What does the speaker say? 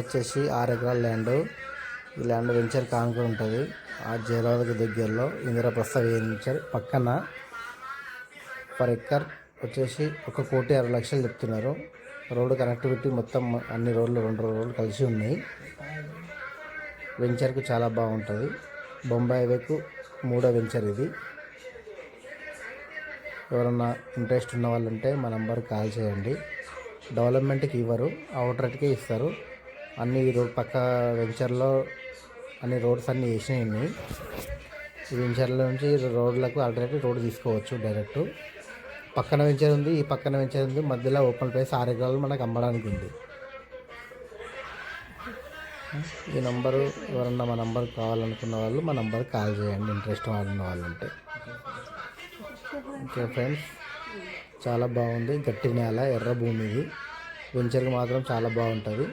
వచ్చేసి 6 ఎకరాల ల్యాండ్. ఈ ల్యాండ్ వెంచర్ కానుకొని ఉంటుంది. ఆ జైరాబాద్కి దగ్గరలో ఇందిరాప్రస్థ వెంచర్ పక్కన. పర్ ఎకర్ వచ్చేసి 1,60,00,000 చెప్తున్నారు. రోడ్డు కనెక్టివిటీ మొత్తం అన్ని రోడ్లు 2 రోడ్లు కలిసి ఉన్నాయి. వెంచర్కు చాలా బాగుంటుంది. బొంబాయి హైవేకు 3వ వెంచర్ ఇది. ఎవరన్నా ఇంట్రెస్ట్ ఉన్న వాళ్ళు ఉంటే మా నంబర్కి కాల్ చేయండి. డెవలప్మెంట్కి ఇవ్వరు, అవుట్రేట్కే ఇస్తారు. అన్ని పక్క వెంచర్లో అన్ని రోడ్స్ అన్నీ వేసినాయి ఉన్నాయి. ఈ వెంచర్ల నుంచి రోడ్లకు ఆల్టర్నేటివ్ రోడ్ తీసుకోవచ్చు డైరెక్ట్. పక్కన వెంచర్ ఉంది, ఈ పక్కన వెంచర్ ఉంది, మధ్యలో ఓపెన్ ప్లేస్ 6 ఎకరాలు మనకు అమ్మడానికి ఉంది. ఈ నంబరు ఎవరన్నా మా నంబర్ కావాలనుకున్న వాళ్ళు మా నంబర్కి కాల్ చేయండి, ఇంట్రెస్ట్ వాడిన వాళ్ళు ఉంటే. ఓకే ఫ్రెండ్స్, చాలా బాగుంది. గట్టి నేల, ఎర్ర భూమి. ఇది వెంచర్కి మాత్రం చాలా బాగుంటుంది.